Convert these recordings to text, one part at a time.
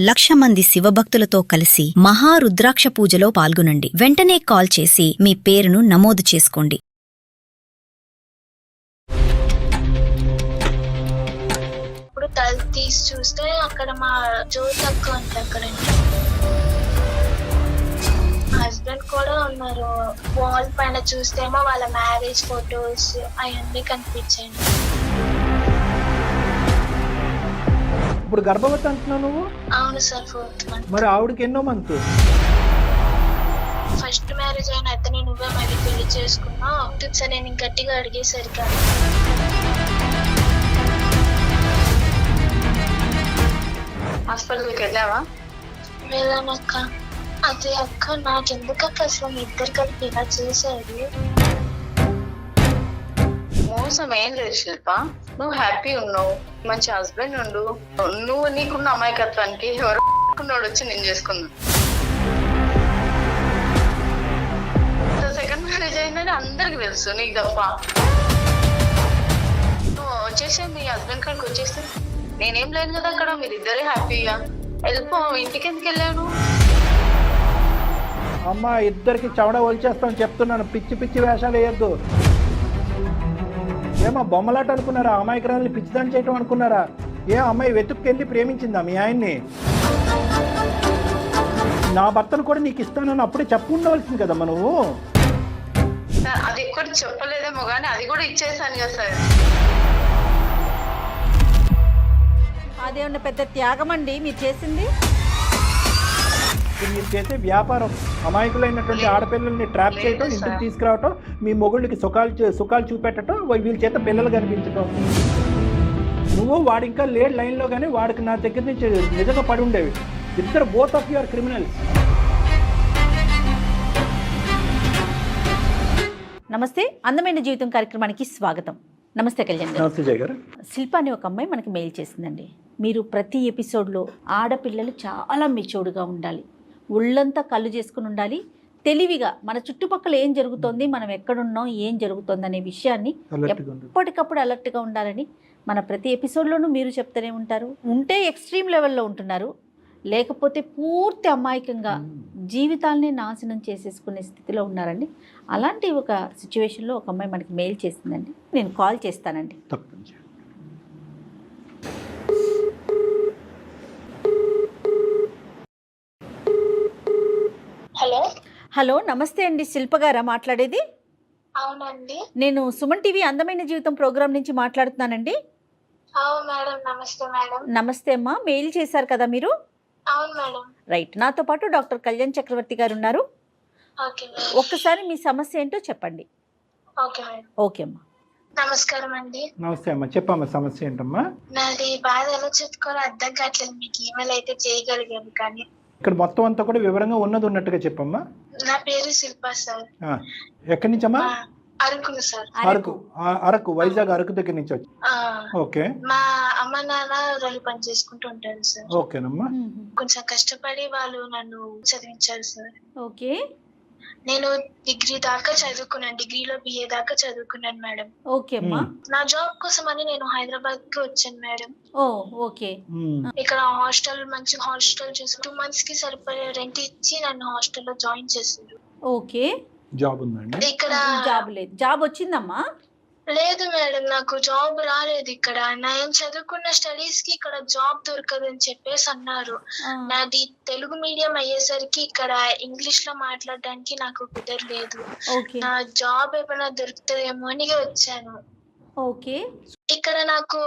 1,00,000 మంది శివభక్తులతో కలిసి మహారుద్రాక్ష పూజలో పాల్గొనండి. వెంటనే కాల్ చేసి మీ పేరును నమోదు చేసుకోండి. ఇప్పుడు తల తీసి చూస్తే అక్కడ మా జ్యోతి అక్క ఉంది. అక్కడండి హస్బెండ్ కూడా ఉన్నారు. వాల్ పైన చూస్తేమో వాళ్ళ మ్యారేజ్ ఫొటోస్ అవన్నీ కనిపించాయి. ఇప్పుడు గర్భవతి అంటున్నావు నువ్వు? అవును సార్, 4th మంత్. మరి ఆవిడకి ఎన్నో మంత్? ఫస్ట్ మ్యారేజ్ అయిన అతనే నువ్వే మరి పెళ్లి చేసుకున్నావు సార్. నేను గట్టిగా అడిగేసరికి హాస్పిటల్కి వెళ్ళావా? వెళ్ళానక్క. అదే అక్క, నాకెందుకు అక్క అసలు మీ ఇద్దరు కలిపి ఇలా చేశారు? మోసం ఏం లేదు శిల్ప, నువ్వు హ్యాపీ ఉన్నావు, మంచి హస్బెండ్ ఉండు. నువ్వు నీకున్న అమాయకత్వానికి ఎవరు వచ్చి నేను చేసుకున్నా. సెకండ్ మ్యారేజ్ అయిందని అందరికి తెలుసు, నీకు తప్ప. నువ్వు వచ్చేసి మీ హస్బెండ్ కాడికి వచ్చేస్తే నేనేం లేను కదా అక్కడ, మీరిద్దరే హ్యాపీగా వెళ్ళిపో. ఇంటికి ఎందుకు వెళ్ళాను? అమ్మ, ఇద్దరికి చవడ ఒలిచేస్తామని చెప్తున్నాను. పిచ్చి పిచ్చి వేషాలు వేయద్దు. ఏమో బొమ్మలాట అనుకున్నారా? అమాయకురాలని పిచ్చిదాన్ని చేయటం అనుకున్నారా? ఏ అమ్మాయి వెతుక్కెళ్ళి ప్రేమించిందా మీ ఆయన్ని? నా భర్తను కూడా నీకు ఇస్తానని అప్పుడే చెప్పు ఉండవలసింది కదమ్మా నువ్వు. అది ఎక్కడ చెప్పలేదేమో కానీ అది కూడా ఇచ్చేసాను కదా సార్. అదేమన్నా పెద్ద త్యాగం అండి మీరు చేసింది? మీరు చేసే వ్యాపారం అమాయకులైనటువంటి ఆడపిల్లల్ని ట్రాప్ చేయటం, ఇంటికి తీసుకురావటం, మీ మొగుళ్ళకి సుఖాలు చూపెట్టడం, వీళ్ళ చేత పిల్లలు కనిపించటం. నువ్వు వాడు ఇంకా లేడ్ లైన్లో కానీ వాడికి నా దగ్గర నుంచి నిజంగా పడి ఉండేవి. ఇద్దరు బోత్ ఆఫ్ యువర్ క్రిమినల్స్. నమస్తే, అందమైన జీవితం కార్యక్రమానికి స్వాగతం. నమస్తే కళ్యాణ్ గారు. నమస్తే జయ గారు. శిల్ప అనే ఒక అమ్మాయి మనకి మెయిల్ చేసిందండి. మీరు ప్రతి ఎపిసోడ్లో ఆడపిల్లలు చాలా మెచ్యూర్డ్గా ఉండాలి, ఒళ్ళంతా కళ్ళు చేసుకుని ఉండాలి, తెలివిగా మన చుట్టుపక్కల ఏం జరుగుతోంది, మనం ఎక్కడున్నాం, ఏం జరుగుతుంది అనే విషయాన్ని ఎప్పటికప్పుడు అలర్ట్గా ఉండాలని మన ప్రతి ఎపిసోడ్లోనూ మీరు చెప్తూనే ఉంటారు. ఉంటే ఎక్స్ట్రీమ్ లెవెల్లో ఉంటున్నారు, లేకపోతే పూర్తి అమాయకంగా జీవితాలనే నాశనం చేసేసుకునే స్థితిలో ఉన్నారండి. అలాంటి ఒక సిచ్యువేషన్లో ఒక అమ్మాయి మనకి మెయిల్ చేసిందండి. నేను కాల్ చేస్తానండి. హలో హలో, నమస్తే అండి. శిల్ప గారా మాట్లాడేది? అవునండి. నేను సుమన్ టీవీ అందమైన జీవితం ప్రోగ్రాం నుంచి మాట్లాడుతున్నానండి. అవును మేడం. నమస్తే మేడం. నమస్తే అమ్మా. మెయిల్ చేశారు కదా మీరు? అవును మేడం. రైట్. నాతో పాటు డాక్టర్ కళ్యాణ్ చక్రవర్తి గారు ఉన్నారు. Okay madam. ఒక్కసారి మీ సమస్య ఏంటో చెప్పండి. Okay madam. ఓకే అమ్మా. నమస్కారం అండి. నమస్తే అమ్మా, చెప్పమ్మా సమస్య ఏంటమ్మా? నాది బాధ ఎలా చెప్పుకోవాలో అర్థం కావట్లేదు. మీకు ఈమెయిల్ అయితే చేయగలిగాను కానీ ఇక్కడ మొత్తం అంతా కూడా వివరంగా ఉన్నట్టుగా చెప్పమ్మా. నా పేరు శిల్ప సార్. ఎక్కడి నుంచమ్మా? అరకు సార్. అరకు, వైజాగ్ అరకు దగ్గర నుంచి వచ్చి. ఓకే. మా అమ్మ నాన్న రోజు పని చేసుకుంటూ ఉంటారు సార్. ఓకేనమ్మా. కొంచెం కష్టపడి వాళ్ళు నన్ను చదివించారు సార్. ఓకే. నేను డిగ్రీ దాకా చదువుకున్నాను, డిగ్రీలో BA దాకా చదువుకున్నాను మేడం. ఓకే అమ్మా. నా జాబ్ కోసం అని నేను హైదరాబాద్ కి వచ్చాను మేడం. ఓ ఓకే. ఇక్కడ మంచి హాస్టల్ చూసి 2 months కి సరిపడే రెంట్ ఇచ్చి నన్ను హాస్టల్లో జాయిన్ చేశారు. ఓకే. జాబ్ ఉందండి ఇక్కడ? జాబ్ లేదు. జాబ్ వచ్చిందమ్మా? లేదు మేడం, నాకు జాబ్ రాలేదు ఇక్కడ. నేను చదువుకున్న స్టడీస్ కి ఇక్కడ జాబ్ దొరకదు అని చెప్పేసి అన్నారు. నాది తెలుగు మీడియం అయ్యేసరికి ఇక్కడ ఇంగ్లీష్ లో మాట్లాడడానికి నాకు కుదరలేదు. నా జాబ్ ఏమైనా దొరుకుతుందేమో అని వచ్చాను. ఓకే. ఇక్కడ నాకు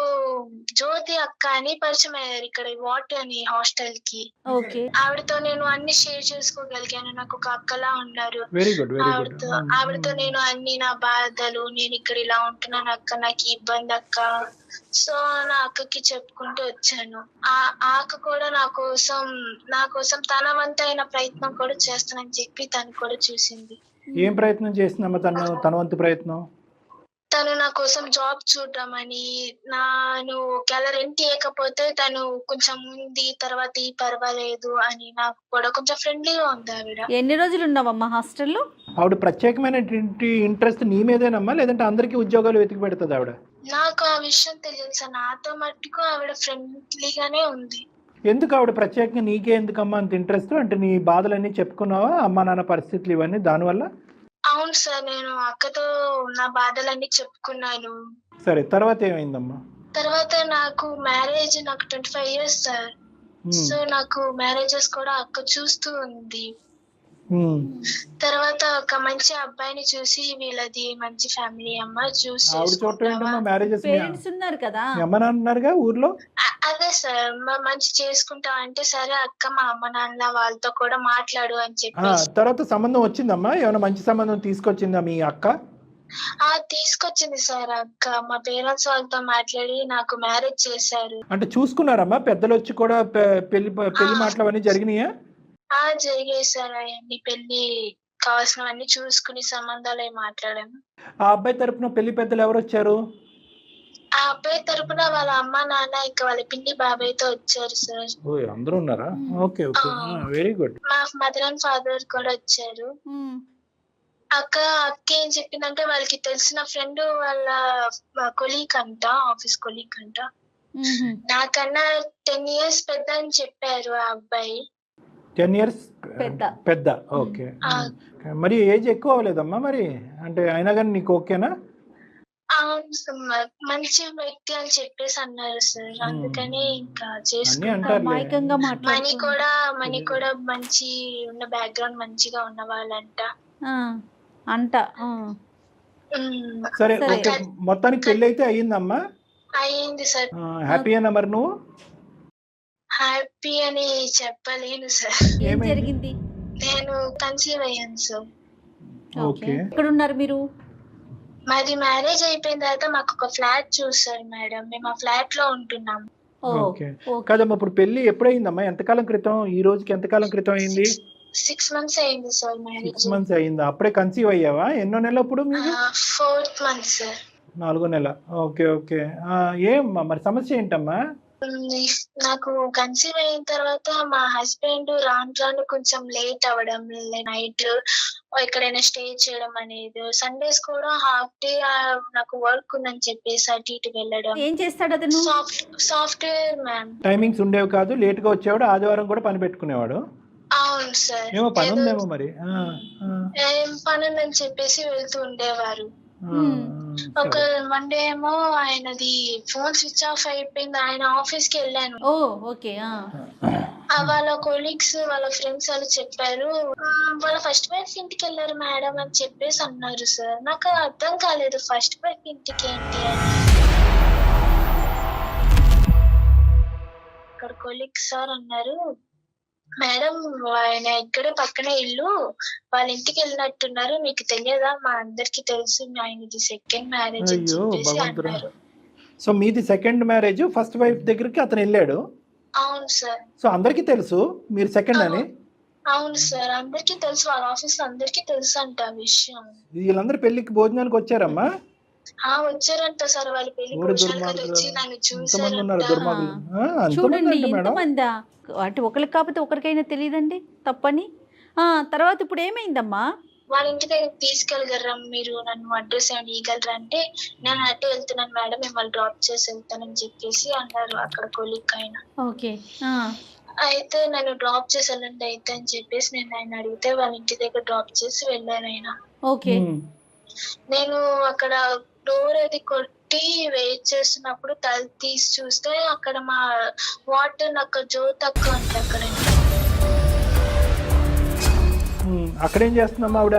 జ్యోతి అక్క అని పరిచయం అయ్యారు ఇక్కడ వాట్ అని హాస్టల్ కి. ఓకే. ఆవిడతో నేను అన్ని షేర్ చేసుకోగలిగాను. నాకు ఒక అక్కలా ఉన్నారు. ఆవిడతో నేను అన్ని నా బాధలు, నేను ఇక్కడ ఇలా ఉంటున్నాను అక్క, నాకు ఇబ్బంది అక్క, సో నా అక్కకి చెప్పుకుంటూ వచ్చాను. ఆ అక్క కూడా నా కోసం తన వంతైన ప్రయత్నం కూడా చేస్తానని చెప్పి తను కూడా చూసింది. ఏం ప్రయత్నం చేసిందమ్మా తన వంతు ప్రయత్నం? తను నా కోసం జాబ్ చూడమని, నేను ఒకవేళ రెంట్ ఇవ్వకపోతే తను కొంచెం ఉంది తర్వాత పర్వాలేదు అని, నాకు కూడా కొంచెం ఫ్రెండ్లీగా ఉంది ఆవిడ. ఎన్ని రోజులు ఉన్నావమ్మా హాస్టల్లో? ఆవిడ ప్రత్యేకమైన ఇంట్రెస్ట్ నీ మీదేనమ్మా, లేదంటే అందరికీ ఉద్యోగాలు వెతికి పెడుతుంది ఆవిడ? నాకు ఆ విషయం తెలియదు సార్. నాతో మట్టుకు ఆవిడ ఫ్రెండ్లీగానే ఉంది. ఎందుకు ఆవిడ ప్రత్యేకంగా నీకే ఎందుకమ్మా అంత ఇంట్రెస్ట్? అంటే నీ బాధలన్నీ చెప్పుకున్నావా, అమ్మా నాన్న పరిస్థితులు ఇవన్నీ దానివల్ల? అవును సార్, నేను అక్కతో నా బాధలన్నీ చెప్పుకున్నాను. సరే, తర్వాత ఏమైందమ్మా? తర్వాత నాకు 25 years సార్. సో నాకు మ్యారేజెస్ కూడా అక్క చూస్తూ ఉంది. తర్వాత ఒక మంచి అబ్బాయిని చూసి, వీళ్ళది మంచి ఫ్యామిలీ అమ్మ, చూసి ఆవిడ చూడటం ఏంటమ్మా మ్యారేజెస్? పేరెంట్స్ ఉన్నారు కదా, అమ్మ నాన్న ఉన్నారుగా ఊర్లో. అదే సార్, మంచి చేసుకుంటా అంటే సరే అక్క మా అమ్మ నాన్న వాళ్ళతో కూడా మాట్లాడు అని చెప్పి. తర్వాత సంబంధం వచ్చిందమ్మా? ఏమైనా మంచి సంబంధం తీసుకొచ్చిందా మీ అక్క? తీసుకొచ్చింది సార్ అక్క. మా పేరెంట్స్ వాళ్ళతో మాట్లాడి నాకు మ్యారేజ్ చేశారు. అంటే చూసుకున్నారమ్మా పెద్దలు వచ్చి కూడా? పెళ్లి మాటలు అవన్నీ జరిగినాయా? జరిగాయి సార్, అవన్నీ పెళ్లి కావాల్సినవన్నీ చూసుకుని సంబంధాలు అవి మాట్లాడాము. ఆ అబ్బాయి తరపున పెళ్లి పెద్దలు ఎవరు వచ్చారు? ఆ అబ్బాయి తరపున వాళ్ళ అమ్మ నాన్న ఇంకా వాళ్ళ పిన్ని బాబాయ్తో వచ్చారు సార్. అందరూ ఉన్నారా? Okay okay, very good. మా మదర్ అండ్ ఫాదర్ కూడా వచ్చారు. అక్క ఏం చెప్పిందంటే, వాళ్ళకి తెలిసిన ఫ్రెండ్ వాళ్ళ కొలీగ్ అంట, ఆఫీస్ కొలీగ్ అంట, నాకన్నా 10 years పెద్ద అని చెప్పారు ఆ అబ్బాయి. 10 years పెద్ద. ఓకే, మరి ఏజ్ ఎక్కువ అవ్వలేదమ్మా మరి? అంటే అయినా కానీ నీకు ఓకేనా? మంచి వ్యక్తి అని చెప్పేసి అన్నారు సార్, అందుకని ఇంకా మనీ కూడా మంచి ఉన్న బ్యాక్గ్రౌండ్ మంచిగా ఉన్న వాళ్ళంట అంట. సరే, మొత్తానికి పెళ్లి అయితే అయ్యిందమ్మా? అయ్యింది సార్. హ్యాపీ అన్న మరి నువ్వు? హ్యాపీ అని చెప్పలేను సార్. ఏం జరిగింది? నేను కన్సీవ్ అయ్యాను సార్. ఓకే, ఎక్కడ ఉన్నారు మీరు? మాది మ్యారేజ్ అయిపోయిన తర్వాత మాకు ఒక ఫ్లాట్ చూసారు మేడం, మేము ఆ ఫ్లాట్ లో ఉంటున్నాము. ఓకే, కాదమ్మా ఇప్పుడు పెళ్లి ఎప్పుడైందమ్మా? ఎంతకాలం క్రితం? ఈ రోజుకి ఎంతకాలం క్రితం అయింది? 6 months అయింది సార్ మ్యారేజ్. 6 months అయిందా? అప్పుడే కన్సీవ్ అయ్యావా? ఎన్నో నెల అప్పుడు మీకు? 4th month sir. 4వ నెల. ఓకే ఓకే, ఏమ్మా మరి సమస్య ఏంటమ్మా? నాకు కన్సీవ్ అయిన తర్వాత మా హస్బెండ్ రాను కొంచెం లేట్ అవ్వడం, నైట్ ఎక్కడైనా స్టే చేయడం అనేది, సండేస్ కూడా హాఫ్ డే నాకు వర్క్ ఉందని చెప్పేసి అటు ఇటు వెళ్ళడం. ఏం చేస్తాడు అతను? Software ma'am. టైమింగ్స్ ఉండేవి కాదు, లేట్ గా వచ్చేవాడు, ఆదివారం కూడా పని పెట్టుకునేవాడు. అవును సార్. ఏమో పని ఉందేమో మరి. ఏం పని ఉందని చెప్పేసి వెళ్తూ ఉండేవారు. ఒక వన్ డే ఏమో ఆయనది ఫోన్ స్విచ్ ఆఫ్ అయిపోయింది, ఆయన ఆఫీస్ కి వెళ్ళాను. ఓకే. వాళ్ళ కొలీగ్స్ వాళ్ళ ఫ్రెండ్స్ వాళ్ళు చెప్పారు, వాళ్ళ ఫస్ట్ వైఫ్ ఇంటికి వెళ్ళారు మేడం అని చెప్పేసి అన్నారు సార్. నాకు అర్థం కాలేదు ఫస్ట్ వైఫ్ ఇంటికి ఏంటి అని. అక్కడ కొలీగ్స్ సార్ అన్నారు, మేడం ఆయన ఇక్కడే పక్కనే ఇల్లు, వాళ్ళ ఇంటికి వెళ్ళినట్టున్నారు, మీకు తెలియదా? మా అందరికి తెలుసు, ఆయనది సెకండ్ మ్యారేజ్ అని చెప్పేసి అన్నారు. సో మీది సెకండ్ మ్యారేజ్, ఫస్ట్ వైఫ్ దగ్గరికి అతను వెళ్ళాడు? అవును సార్. సో అందరికి తెలుసు మీరు సెకండ్ అని? అవును సార్, అందరికి తెలుసు, వాళ్ళ ఆఫీస్ లో అందరికి తెలుసు అంట ఆ విషయం. వీళ్ళందరూ పెళ్లికి భోజనానికి వచ్చారమ్మా? వచ్చారంట సార్, వాళ్ళ పెళ్లి వచ్చి నన్ను చూసారంట. చూడండి ఎంతమందా, అంటే ఒకరికి కాకపోతే ఒకరికైనా తెలియదండి తప్పని. తర్వాత ఇప్పుడు ఏమైందమ్మా? వాళ్ళ ఇంటి దగ్గర తీసుకెళ్ళగలరా మీరు, నన్ను అడ్రస్ ఏమైనా ఇవ్వగలరా అంటే, నేను అట్టే వెళ్తున్నాను మేడం, మిమ్మల్ని డ్రాప్ చేసి వెళ్తానని చెప్పేసి అన్నారు అక్కడ కొలీగ్ ఆయన. ఓకే, అయితే నన్ను డ్రాప్ చేసి వెళ్ళండి అయితే అని చెప్పేసి నేను ఆయన అడిగితే వాళ్ళ ఇంటి దగ్గర డ్రాప్ చేసి వెళ్ళారు ఆయన. ఓకే, నేను అక్కడ డోర్ అది కొట్టి వెయిట్ చేస్తున్నప్పుడు తల తీసి చూస్తే అక్కడ మా వాటర్ నాకు జ్యోతక్క అంటే అక్కడేం చేస్తున్నామా ఆవిడ?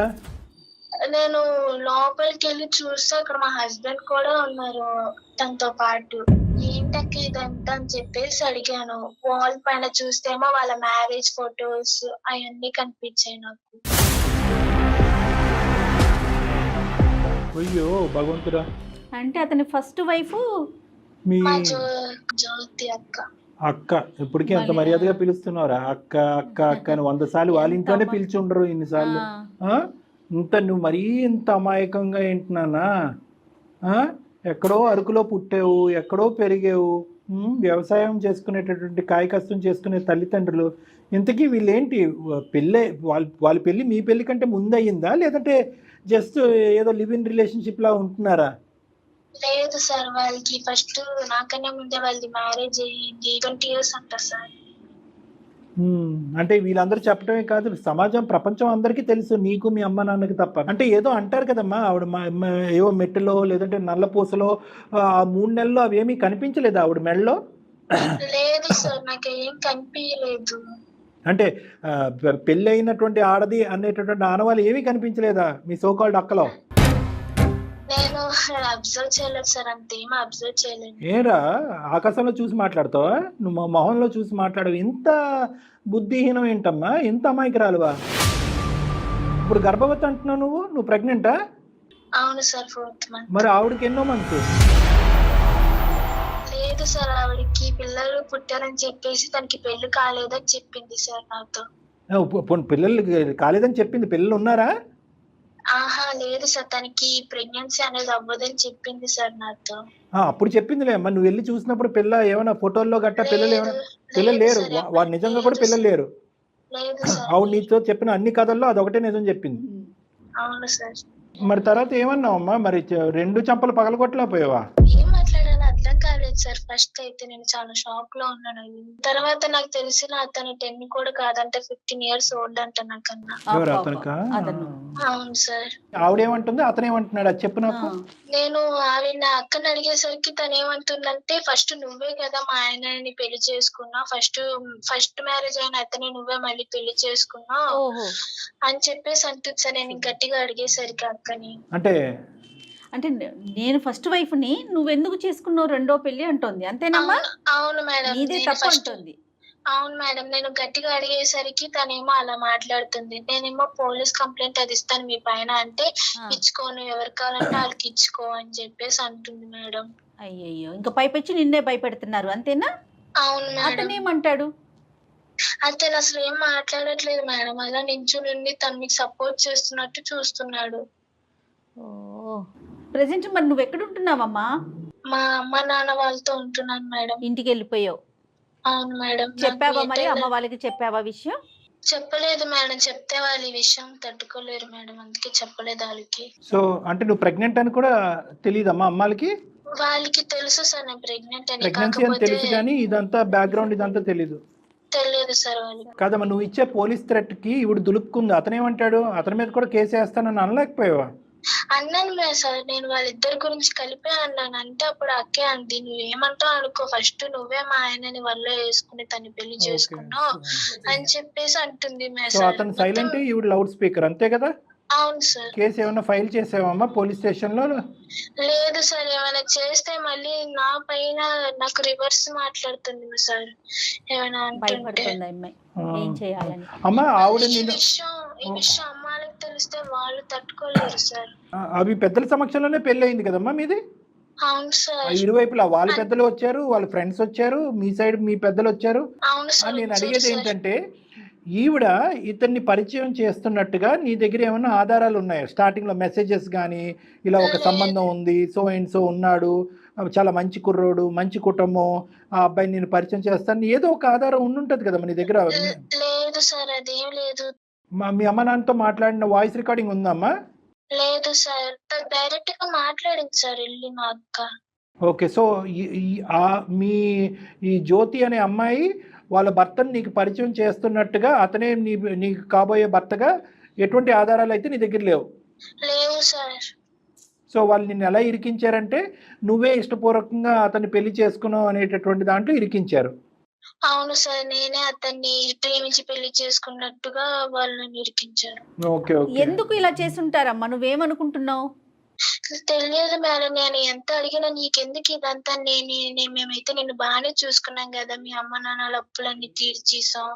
నేను లోపలికి వెళ్ళి చూస్తే అక్కడ మా హస్బెండ్ కూడా ఉన్నారు తనతో పాటు. ఏంటక్క ఇదంతా అని చెప్పేసి అడిగాను. వాల్ పైన చూస్తేమో వాళ్ళ మ్యారేజ్ ఫొటోస్ అవన్నీ కనిపించాయి నాకు. అయ్యో భగవంతుడా. అంటే అతని ఫస్ట్ వైఫ్ జ్యోతి అక్క. అక్క ఇప్పటికీ అంత మర్యాదగా పిలుస్తున్నారా? అక్క అక్క అక్క అని 100 సార్లు వాళ్ళ ఇంట్లోనే పిలిచి ఉండరు ఇన్నిసార్లు. ఇంత నువ్వు మరీ ఇంత అమాయకంగా ఏంటున్నానా? ఎక్కడో అరకులో పుట్టావు, ఎక్కడో పెరిగావు, వ్యవసాయం చేసుకునేటటువంటి కాయ కష్టం చేసుకునే తల్లిదండ్రులు. ఇంతకీ వీళ్ళేంటి పెళ్ళే వాళ్ళ పెళ్ళి మీ పెళ్లి కంటే ముందు అయ్యిందా, లేదంటే జస్ట్ ఏదో లివ్ ఇన్ రిలేషన్షిప్ లా ఉంటున్నారా? లేదు సార్, వాళ్ళకి ఫస్ట్ నాకన్నా ముందే వాళ్ళది మ్యారేజ్ అయ్యింది. 20 years అంట సార్. అంటే వీళ్ళందరూ చెప్పడమే కాదు, సమాజం ప్రపంచం అందరికీ తెలుసు, నీకు మీ అమ్మ నాన్నకి తప్ప. అంటే ఏదో అంటారు కదమ్మా, ఆవిడ ఏవో మెట్టులో లేదంటే నల్లపూసలో ఆ 3 నెలల్లో అవేమీ కనిపించలేదు ఆవిడ మెడలో? లేదు సార్, నాకు ఏం కనిపించలేదు. అంటే పెళ్ళి అయినటువంటి ఆడది అనేటటువంటి ఆనవాళ్ళు ఏమీ కనిపించలేదా మీ సోకాల్డ్ అక్కలో? నేను అబ్జర్వ్ చేయలేదు సార్, అంతేం అబ్జర్వ్ చేయలేదు. ఏరా ఆకాశంలో చూసి మాట్లాడతావా? నువ్వు మా మొహంలో చూసి మాట్లాడవు. ఇంత బుద్ధిహీనం ఏంటమ్మా, ఇంత అమాయకురాలువా? ఇప్పుడు గర్భవతి అంటున్నావు, నువ్వు ప్రెగ్నెంటా? అవును సార్, 4th month. మరి ఆవిడకి ఎన్నో మంత్? లేదు సార్, ఆవిడకి పిల్లలు పుట్టారని చెప్పేసి తనకి పెళ్లి కాలేదని చెప్పింది సార్ నాతో. పిల్లలు కాలేదని చెప్పింది, పిల్లలు ఉన్నారా? ఆహా లేదు సార్, తనకి ప్రెగ్నెన్సీ అనేది అవ్వదని చెప్పింది సార్ నాతో. అప్పుడు చెప్పిందిలే అమ్మా, నువ్వు వెళ్ళి చూసినప్పుడు పిల్ల ఏమైనా ఫోటోల్లో గట్టా పిల్లలు ఏమైనా? పిల్లలు లేరు, వాడు నిజంగా కూడా పిల్లలు లేరు. లేదు సార్. ఆవిడ నీతో చెప్పిన అన్ని కథల్లో అదొకటే నిజం చెప్పింది. అవును సార్. మరి తర్వాత ఏమన్నావమ్మా? మరి 2 చంపలు పగలగొట్టలేకపోయావా? ఏం మాట్లాడాలో అర్థం కాలేదు సార్. ఫస్ట్ అయితే నేను చాలా షాక్ లో ఉన్నాను. తర్వాత నాకు తెలిసిన అతను 10 కూడా కాదంట, 15 years ఓల్డ్ అంట నాకన్నా. ఎవరు అతనికా? అవును సార్. ఆవిడేమంటుంది, అతనేమంటున్నాడు అది చెప్పు నాకు. నేను ఆవిడ నా అక్కని అడిగేసరికి తను ఏమంటుందంటే, ఫస్ట్ నువ్వే కదా మా ఆయనని పెళ్లి చేసుకున్నా, ఫస్ట్ మ్యారేజ్ అయిన అతనే నువ్వే మళ్ళీ పెళ్లి చేసుకున్నావు అని చెప్పేసి అంటుంది సార్. నేను గట్టిగా అడిగేసరికి అక్కని, అంటే నేను ఫస్ట్ వైఫ్ ని నువ్వెందుకు చేసుకున్నావు రెండో పెళ్లి అంటోంది, అంతేనమ్మా? అవును మేడం, నీదే తప్పు అంటుంది. అవును మేడం, నేను గట్టిగా అడిగేసరికి తనేమో అలా మాట్లాడుతుంది. నేనేమో పోలీస్ కంప్లైంట్ అది ఇస్తాను మీ పైన అంటే, ఇచ్చుకోను, ఎవరు కావాలంటే వాళ్ళకి ఇచ్చుకో అని చెప్పేసి అంటుంది మేడం. అయ్యయ్యో, ఇంకా పైపెచ్చి నిన్నే భయపెడుతున్నారు అంతేనా? అవును మేడం. అతనేమంటాడు? అతను అసలు ఏం మాట్లాడట్లేదు మేడం, అలా నించుని తను మీకు సపోర్ట్ చేస్తున్నట్టు చూస్తున్నాడు. ప్రెసెంట్ మరి నువ్వు ఎక్కడ ఉంటున్నావమ్మా? మా అమ్మ నాన్న వాళ్ళతో ఉంటున్నాను మేడం. ఇంటికి వెళ్ళిపోయావు? అవును మేడం. చెప్పావా మరి అమ్మ వాళ్ళకి? చెప్పావా విషయం? చెప్పలేదు మేడం, చెప్తే వాళ్ళు ఈ విషయం తట్టుకోలేరు మేడం, అందుకే చెప్పలేదు వాళ్ళకి. సో అంటే నువ్వు ప్రెగ్నెంట్ అని కూడా తెలియదమ్మా అమ్మాలకి? వాళ్ళకి తెలుసు సార్ నేను ప్రెగ్నెంట్ అని, ప్రెగ్నెన్సీ అని తెలుసు కానీ ఇదంతా బ్యాక్గ్రౌండ్ ఇదంతా తెలీదు. తెలియదు సార్ వాళ్ళకి. కాదమ్మా, నువ్వు ఇచ్చే పోలీస్ థ్రెట్ కి ఇవిడు దులుపుకుంది, అతనేమంటాడు? అతని మీద కూడా కేసు వేస్తానని అనలేకపోయావా? అన్నాను సార్, నేను వాళ్ళిద్దరి గురించి కలిపే అన్నాను. అంటే అప్పుడు అక్కే అంది, నువ్వేమంటావు అనుకో, ఫస్ట్ నువ్వే మా ఆయనని వల్ల వేసుకుని తను పెళ్లి చేసుకున్నావు అని చెప్పేసి అంటుంది. అతను సైలెంట్, ఈవిడ లౌడ్ స్పీకర్, అంతే కదా? అవును సార్. కేసు ఏమైనా ఫైల్ చేసావమ్మా పోలీస్ స్టేషన్ లో? లేదు సార్, ఏమైనా చేస్తే మళ్ళీ నా పైన నాకు రివర్స్ మాట్లాడుతుంది సార్, ఏమైనా అంటుంటే. ఏం చేయాలని అమ్మా ఆవిడ ఈ విషయం అమ్మాలకు తెలిస్తే వాళ్ళు తట్టుకోలేరు సార్. అవి పెద్దల సమక్షంలోనే పెళ్లి అయింది కదమ్మా మీది? అవును సార్. ఇరువైపులా వాళ్ళ పెద్దలు వచ్చారు, వాళ్ళ ఫ్రెండ్స్ వచ్చారు, మీ సైడ్ మీ పెద్దలు వచ్చారు. అవును సార్. నేను అడిగేది ఏంటంటే, ఈవిడ ఇతన్ని పరిచయం చేస్తున్నట్టుగా నీ దగ్గర ఏమైనా ఆధారాలు ఉన్నాయా? స్టార్టింగ్ లో మెసేజెస్ కానీ, ఇలా ఒక సంబంధం ఉంది, సో అండ్ సో ఉన్నాడు, చాలా మంచి కుర్రోడు, మంచి కుటుంబం, ఆ అబ్బాయిని నేను పరిచయం చేస్తాను, ఏదో ఒక ఆధారం ఉండుంటది కదా నీ దగ్గర? లేదు సార్, అదేం లేదు. మీ అమ్మ నాన్నతో మాట్లాడిన వాయిస్ రికార్డింగ్ ఉందమ్మా? లేదు సార్, డైరెక్ట్ గా మాట్లాడింది సార్ వెళ్ళి మా అక్క. ఓకే, సో మీ ఈ జ్యోతి అనే అమ్మాయి వాళ్ళ భర్తను నీకు పరిచయం చేస్తున్నట్టుగా, అతనే నీకు కాబోయే భర్తగా ఎటువంటి ఆధారాలు అయితే నీ దగ్గర లేవు? లేవు సార్. సో వాళ్ళు నిన్ను ఎలా ఇరికించారంటే, నువ్వే ఇష్టపూర్వకంగా అతన్ని పెళ్లి చేసుకున్నావు అనేటటువంటి దాంట్లో ఇరికించారు. అవును సార్, నేనే అతన్ని ప్రేమించి పెళ్లి చేసుకున్నట్టుగా వాళ్ళని ఇరికించారు. Okay okay. ఎందుకు ఇలా చేసుంటారమ్మా? నువ్వేమనుకుంటున్నావు? తెలియదు మేడం, నేను ఎంత అడిగినా నీకెందుకు ఇదంతా, మేమైతే నిన్ను బాగానే చూసుకున్నాం కదా, మీ అమ్మ నాన్నల అప్పులన్నీ తీర్చేసాం,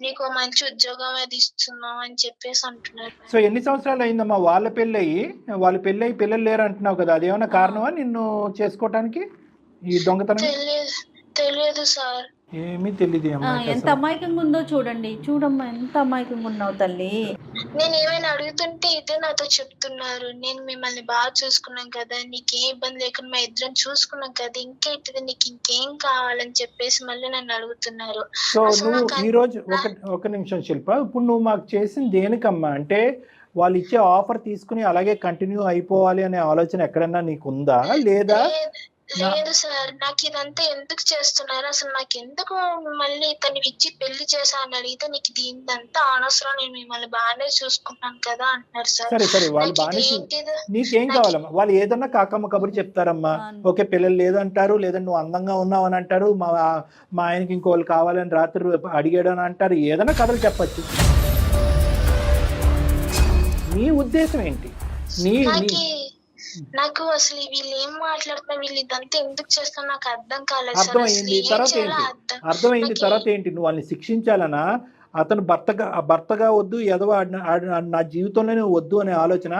నీకు మంచి ఉద్యోగం అది ఇస్తున్నాం అని చెప్పేసి అంటున్నారు. సో ఎన్ని సంవత్సరాలు అయిందమ్మా వాళ్ళ పెళ్ళయి పిల్లలు లేరు అంటున్నావు కదా, అదేమన్నా కారణమా నిన్ను చేసుకోవటానికి ఈ దొంగతనం? తెలియదు సార్. ఏమీ తెలియదు. ఎంత అమాయకంగా ఉందో చూడమ్మా, ఎంత అమాయకంగా ఉన్నావు తల్లి. నేను ఏమైనా అడుగుతుంటే ఇదే నాతో చెప్తున్నారు, నేను మిమ్మల్ని బాగా చూసుకున్నాం కదా, నీకేం ఇబ్బంది లేకుండా మా ఇద్దరం చూసుకున్నాం కదా, ఇంకేంటిది నీకు ఇంకేం కావాలని చెప్పేసి మళ్ళీ నన్ను అడుగుతున్నారు. సో నువ్వు ఈ రోజు ఒక నిమిషం శిల్ప, ఇప్పుడు నువ్వు మాకు చేసింది దేనికమ్మా? అంటే వాళ్ళు ఇచ్చే ఆఫర్ తీసుకుని అలాగే కంటిన్యూ అయిపోవాలి అనే ఆలోచన ఎక్కడన్నా నీకు ఉందా లేదా? లేదు సార్, నాకు ఇదంతా ఎందుకు చేస్తున్నారు, అసలు నాకు ఎందుకు మళ్ళీ ఇతన్ని ఇచ్చి పెళ్లి చేశా అని అడిగితే నీకు దీనిదంతా అనవసరం, నేను మిమ్మల్ని బాగానే చూసుకున్నాను కదా అంటున్నారు సార్. సరే సరే, వాళ్ళు బాగానే నీకేం కావాలమ్మా? వాళ్ళు ఏదన్నా కాకమ్మ కబురు చెప్తారమ్మా. ఓకే, పిల్లలు లేదంటారు, లేదంటే నువ్వు అందంగా ఉన్నావు అని అంటారు, మా ఆయనకి ఇంకోళ్ళు కావాలని రాత్రి అడిగాడు అని అంటారు, ఏదైనా కథలు చెప్పచ్చు. నీ ఉద్దేశం ఏంటి? నాకు అసలు వీళ్ళు ఏం మాట్లాడుతున్నా, వీళ్ళు ఇదంతా ఎందుకు చేస్తున్నా నాకు అర్థం కాలేదు. అర్థమైంది. తర్వాత ఏంటి? నువ్వు వాళ్ళని శిక్షించాలనా? అతను భర్తగా వద్దు, ఎదవ నా జీవితంలోనే వద్దు అనే ఆలోచన,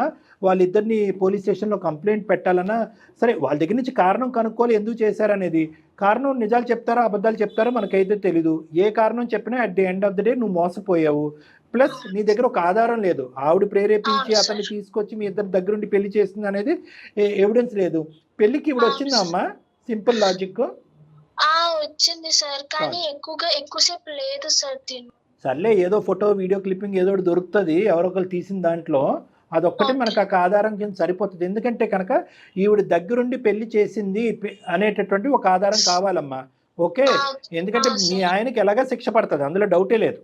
వాళ్ళిద్దరిని పోలీస్ స్టేషన్లో కంప్లైంట్ పెట్టాలన్నా? సరే, వాళ్ళ దగ్గర నుంచి కారణం కనుక్కోవాలి ఎందుకు చేశారనేది. కారణం నిజాలు చెప్తారా అబద్ధాలు చెప్తారా మనకైతే తెలీదు. ఏ కారణం చెప్పినా at the end of the day నువ్వు మోసపోయావు. ప్లస్ నీ దగ్గర ఒక ఆధారం లేదు. ఆవిడ ప్రేరేపించి అతన్ని తీసుకొచ్చి మీ ఇద్దరు దగ్గరుండి పెళ్లి చేస్తుంది అనేది ఎవిడెన్స్ లేదు. పెళ్లికి ఇప్పుడు వచ్చిందా అమ్మా? Simple logic. వచ్చింది సార్, కానీ ఎక్కువసేపు లేదు సార్. సర్లే, ఏదో ఫోటో వీడియో క్లిప్పింగ్ ఏదో దొరుకుతుంది ఎవరొకరు తీసిన దాంట్లో, అదొక్కటి మనకు ఆ ఆధారం కింద సరిపోతుంది. ఎందుకంటే కనుక ఈవిడ దగ్గరుండి పెళ్లి చేసింది అనేటటువంటి ఒక ఆధారం కావాలమ్మా. ఓకే, ఎందుకంటే మీ ఆయనకి ఎలాగా శిక్ష పడుతుంది, అందులో డౌటే లేదు.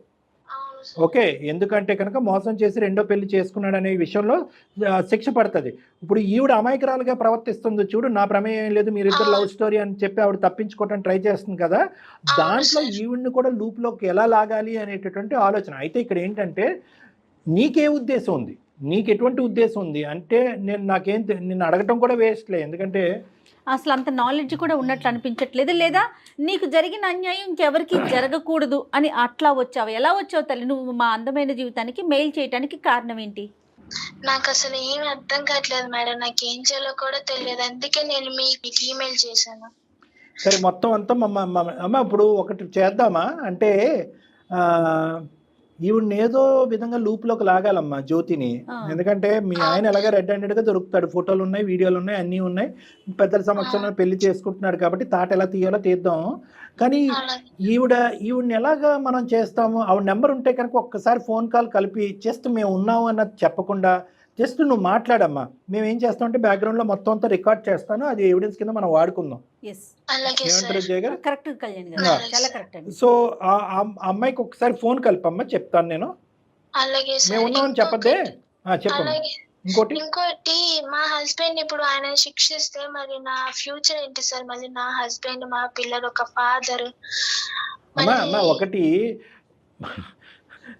ఓకే, ఎందుకంటే కనుక మోసం చేసి రెండో పెళ్లి చేసుకున్నాడు అనే విషయంలో శిక్ష పడుతుంది. ఇప్పుడు ఈవిడ అమాయకురాలుగా ప్రవర్తిస్తుంది చూడు, నా ప్రమేయం లేదు, మీరిద్దరు లవ్ స్టోరీ అని చెప్పి ఆవిడ తప్పించుకోవడానికి ట్రై చేస్తుంది కదా, దాంట్లో ఈవిడ్ని కూడా లూప్లోకి ఎలా లాగాలి అనేటటువంటి ఆలోచన. అయితే ఇక్కడ ఏంటంటే నీకే ఉద్దేశం ఉంది, నీకు ఎటువంటి ఉద్దేశం ఉంది అంటే నిన్ను అడగటం కూడా వేస్ట్లే. ఎందుకంటే అసలు అంత నాలెడ్జ్ కూడా ఉన్నట్లు అనిపించట్లేదు. లేదా నీకు జరిగిన అన్యాయం ఇంకెవరికి జరగకూడదు అని అట్లా వచ్చావు? ఎలా వచ్చావు తల్లి నువ్వు మా అందమైన జీవితానికి మెయిల్ చేయడానికి కారణం ఏంటి? నాకు అసలు ఏమి అర్థం కావట్లేదు మేడం, నాకు ఏం చేయాలో కూడా తెలియదు, అందుకే నేను మీకు ఈమెయిల్ చేశాను. సరే, మొత్తం అంతా అమ్మ ఇప్పుడు ఒకటి చేద్దామా అంటే, ఈవిడ్ని ఏదో విధంగా లూప్లోకి లాగాలమ్మా జ్యోతిని. ఎందుకంటే మీ ఆయన ఎలాగ రెడ్ హ్యాండెడ్గా దొరుకుతాడు, ఫోటోలు ఉన్నాయి, వీడియోలు ఉన్నాయి, అన్నీ ఉన్నాయి, పెద్దల సమక్షంలో పెళ్లి చేసుకుంటున్నాడు కాబట్టి తాట ఎలా తీయాలో తీద్దాం. కానీ ఈవిడ్ని ఎలాగా మనం చేస్తాము? ఆవిడ నెంబర్ ఉంటే కనుక ఒక్కసారి ఫోన్ కాల్ కలిపి జస్ట్ మేము ఉన్నాము అన్నది చెప్పకుండా జస్ట్ నువ్వు మాట్లాడమ్మా. మేము ఏం చేస్తామంటే బ్యాక్గ్రౌండ్లో మొత్తం అంతా రికార్డ్ చేస్తాను, అది ఎవిడెన్స్ కింద మనం వాడుకుందాం. ఏమంటారు జయ గారు? సో ఆ అమ్మాయికి ఒకసారి ఫోన్ కలిపమ్మా, చెప్తాను నేను. మేము ఉన్నామని చెప్పద్దే, చెప్పమ్మా. ఇంకోటి మా హస్బెండ్ ఇప్పుడు ఆయన శిక్షిస్తే మరి నా ఫ్యూచర్ ఏంటి సార్? మళ్ళీ నా హస్బెండ్, మా పిల్లలు, ఒక ఫాదర్. అమ్మా ఒకటి,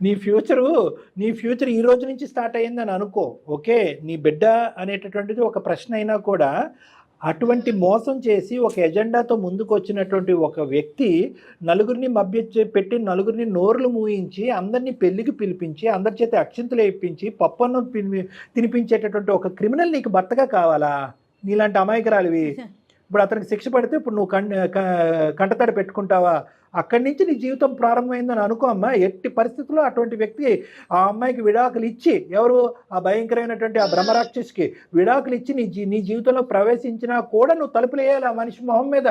నీ ఫ్యూచర్ ఈ రోజు నుంచి స్టార్ట్ అయ్యిందని అనుకో. ఓకే, నీ బిడ్డ అనేటటువంటిది ఒక ప్రశ్న అయినా కూడా అటువంటి మోసం చేసి ఒక ఎజెండాతో ముందుకు వచ్చినటువంటి ఒక వ్యక్తి నలుగురిని పెట్టి నలుగురిని నోరులు మూయించి అందరినీ పెళ్లికి పిలిపించి అందరి చేత అక్షింతలు వేయించి పప్పన్నం తినిపించేటటువంటి ఒక క్రిమినల్ నీకు భర్తగా కావాలా? నీలాంటి అమాయకురాలివి. ఇప్పుడు అతనికి శిక్ష పడితే ఇప్పుడు నువ్వు కంటతడి పెట్టుకుంటావా? అక్కడి నుంచి నీ జీవితం ప్రారంభమైందని అనుకో అమ్మా. ఎట్టి పరిస్థితుల్లో అటువంటి వ్యక్తి ఆ అమ్మాయికి విడాకులు ఇచ్చి, ఎవరు ఆ భయంకరమైనటువంటి ఆ బ్రహ్మరాక్షసికి విడాకులు ఇచ్చి నీ జీవితంలో ప్రవేశించినా కూడా నువ్వు తలుపులు వేయాలి ఆ మనిషి మొహం మీద.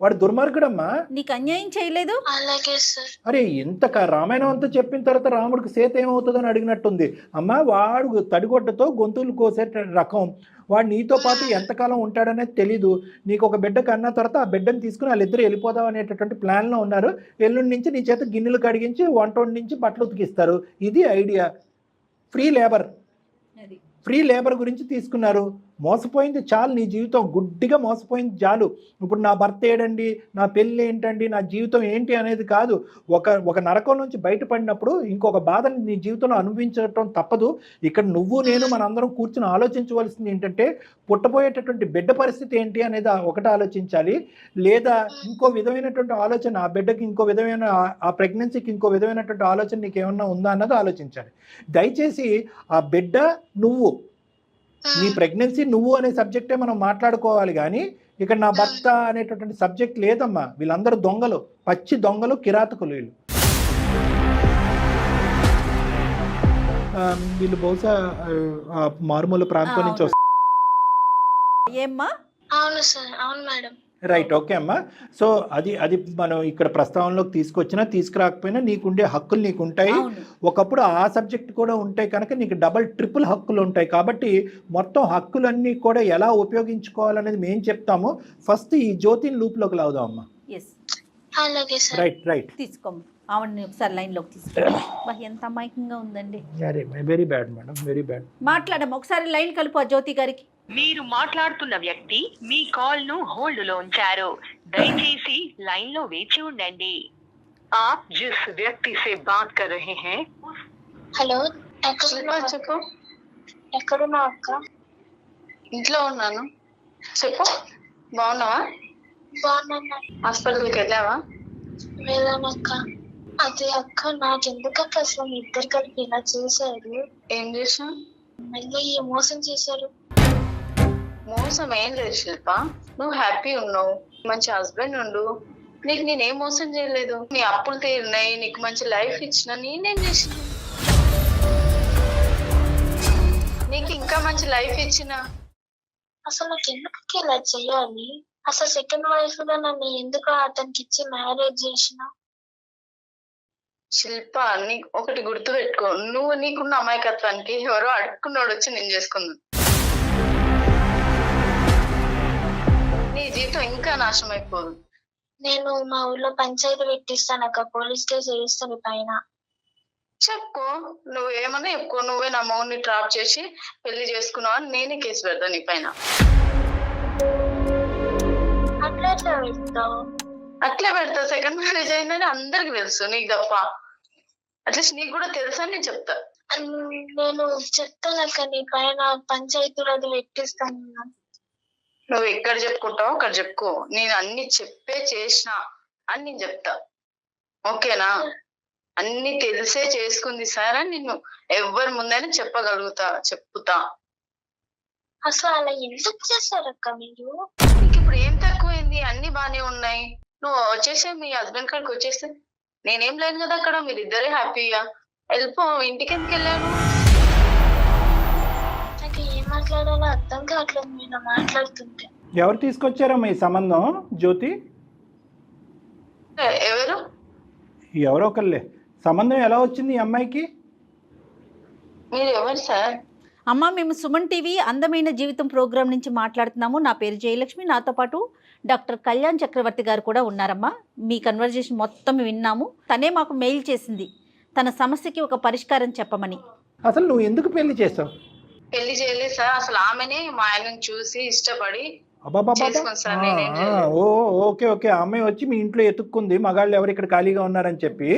వాడు దుర్మార్గుడమ్మా, నీకు అన్యాయం చేయలేదు. అరే ఇంత రామాయణం అంతా చెప్పిన తర్వాత రాముడికి సీత ఏమవుతుందని అడిగినట్టుంది అమ్మా. వాడు తడిగొడ్డతో గొంతులు కోసే రకం. వాడు నీతో పాటు ఎంతకాలం ఉంటాడనేది తెలీదు. నీకు ఒక బిడ్డ కన్నా తర్వాత ఆ బిడ్డను తీసుకుని వాళ్ళిద్దరు వెళ్ళిపోదాం అనేటటువంటి ప్లాన్లో ఉన్నారు. ఎల్లుండి నుంచి నీ చేత గిన్నెలు కడిగించి వంట వండించి బట్టలు ఉతికిస్తారు. ఇది ఐడియా. ఫ్రీ లేబర్ గురించి తీసుకున్నారు. మోసపోయింది చాలు, నీ జీవితం గుడ్డిగా మోసపోయింది చాలు. ఇప్పుడు నా భర్త ఏడండి, నా పెళ్ళి ఏంటండి, నా జీవితం ఏంటి అనేది కాదు. ఒక నరకం నుంచి బయటపడినప్పుడు ఇంకొక బాధని నీ జీవితంలో అనుభవించడం తప్పదు. ఇక్కడ నువ్వు నేను మనందరం కూర్చుని ఆలోచించవలసింది ఏంటంటే, పుట్టబోయేటటువంటి బిడ్డ పరిస్థితి ఏంటి అనేది ఒకటి ఆలోచించాలి. లేదా ఇంకో విధమైనటువంటి ఆలోచన, ఆ బిడ్డకి ఇంకో విధమైన, ఆ ప్రెగ్నెన్సీకి ఇంకో విధమైనటువంటి ఆలోచన నీకు ఏమన్నా ఉందా అన్నది ఆలోచించాలి. దయచేసి ఆ బిడ్డ నువ్వు, నీ ప్రెగ్నెన్సీ నువ్వు అనే సబ్జెక్టే మనం మాట్లాడుకోవాలి. కానీ ఇక్కడ నా భర్త అనేటటువంటి సబ్జెక్ట్ లేదమ్మా. వీళ్ళందరూ దొంగలు, పచ్చి దొంగలు, కిరాతకులు వీళ్ళు. వీళ్ళు బహుశా మారుమూల ప్రాంతం నుంచి వస్తారు. అవును సార్, అవును మేడం. రైట్, ఓకే అమ్మా. సో అది మనం ఇక్కడ ప్రస్తావనలోకి తీసుకురాకపోయినా నీకుండే హక్కులు నీకు ఉంటాయి. అవును. ఒకప్పుడు ఆ సబ్జెక్ట్ కూడా ఉంటాయి కనుక నీకు డబల్ ట్రిపుల్ హక్కులు ఉంటాయి. కాబట్టి మొత్తం హక్కులన్నీ కూడా ఎలా ఉపయోగించుకోవాలనేది మేము చెప్తాము. ఫస్ట్ ఈ జ్యోతిని లూప్లోకి లాగుదాం అమ్మా. ఎస్, అలాగే సార్. రైట్. తీసుకోమ్మ, ఆవిడని ఒకసారి లైన్లోకి తీసుకో. ఎంత అమాయకంగా ఉందండి. Very bad madam, very bad. మాట్లాడమ్మ, ఒకసారి లైన్ కలుపు ఆ జ్యోతి గారికి. మీరు మాట్లాడుతున్న వ్యక్తి మీ కాల్ ను హోల్డ్ లో ఉంచారు. దయచేసి లైన్ లో వేచి ఉండండి. आप जिस व्यक्ति से बात कर रहे हैं హలో, చెప్పు. ఎక్కడున్నావు అక్క? ఇంట్లో ఉన్నాను. చెప్పు, బాగున్నావా? బాగున్నా. హాస్పిటల్కి వెళ్ళావా? వెళ్ళానక్క. అదే అక్క, నాకెందుకక్క అసలు మీ ఇద్దరు కలిపి ఇలా చేశారు? ఏం చేసాం? మళ్ళీ మోసం చేశారు. మోసం ఏం లేదు శిల్ప, నువ్వు హ్యాపీ ఉన్నావు, మంచి హస్బెండ్ ఉండు, నీకు నేనేం మోసం చేయలేదు. నీ అప్పులు తీరినాయి, నీకు మంచి లైఫ్ ఇచ్చిన, నేనేం చేసిన? నీకు ఇంకా మంచి లైఫ్ ఇచ్చిన. అసలు నాకు ఎందుకు ఇలా చెయ్యాలి? అసలు సెకండ్ వైఫ్ గా నన్ను ఎందుకు అతనికి ఇచ్చి మ్యారేజ్ చేసిన? శిల్ప, ఒకటి గుర్తు పెట్టుకో, నువ్వు నీకున్న అమాయకత్వానికి ఎవరో అడుక్కున్నాడు వచ్చి నేను చేసుకున్నాను. నీ జీవితం ఇంకా నాశనం అయిపోదు. నేను మా ఊర్లో పంచాయతీ పెట్టిస్తాను అక్క, పోలీస్ కేసు వేస్తాను పైన. చెప్పుకో, నువ్వేమన్నా చెప్పుకో, నువ్వే నా మౌన్ని ట్రాప్ చేసి పెళ్లి చేసుకున్నావు అని నేనే కేసు పెడతాను నీ పైన. అట్లా ఎట్లా పెడతావు? అట్లే పెడతా. సెకండ్ మ్యారేజ్ అయిందని అందరికి తెలుసు, నీకు తప్ప. అట్లీస్ట్ నీకు కూడా తెలుసా అని నేను చెప్తా. నేను చెప్తాను అక్క, నీ పైన పంచాయతీలో అది పెట్టిస్తాను. నువ్వు ఎక్కడ చెప్పుకుంటావు అక్కడ చెప్పుకో, నేను అన్ని చెప్పే చేసిన అని నేను చెప్తా. ఓకేనా? అన్ని తెలిసే చేసుకుంది సార్ అని నిన్ను ఎవరి ముందైనా చెప్పుతా. అసలు అలా ఎందుకు చేశారక్క మీరు? నీకు ఇప్పుడు ఏం తక్కువైంది? అన్ని బానే ఉన్నాయి. నువ్వు వచ్చేసే మీ హస్బెండ్ కాడికి వచ్చేస్తే నేనేం లేను కదా అక్కడ, మీరిద్దరే హ్యాపీగా వెళ్ళిపో. ఇంటికి ఎందుకు వెళ్ళాను? నాకు ఏం మాట్లాడాలో అర్థం కావట్లేదు మీరు మాట్లాడుతుంటే. ఎవరు తీసుకొచ్చారమ్మా ఈ సంబంధం జ్యోతి? ఎవరు? ఎవరో ఒకళ్ళే. సంబంధం ఎలా వచ్చింది ఈ అమ్మాయికి? మీరు ఎవరు సార్? అమ్మ, మేము సుమన్ టీవీ అందమైన జీవితం ప్రోగ్రాం నుంచి మాట్లాడుతున్నాము. నా పేరు జయలక్ష్మి, నాతో పాటు డాక్టర్ కళ్యాణ్ చక్రవర్తి గారు కూడా ఉన్నారమ్మా. మీ కన్వర్జేషన్ మొత్తం విన్నాము. తనే మాకు మెయిల్ చేసింది తన సమస్యకి ఒక పరిష్కారం చెప్పమని. అసలు నువ్వు ఎందుకు పెళ్లి చేస్తావు? పెళ్లి చేయలేదు సార్, అసలు ఆమెనే మా ఆయనను చూసి ఇష్టపడి చేసుకుంది సార్. ఓకే. ఆ అమ్మాయి వచ్చి మీ ఇంట్లో ఎత్తుక్కుంది, మగాళ్ళు ఎవరు ఇక్కడ ఖాళీగా ఉన్నారని చెప్పి.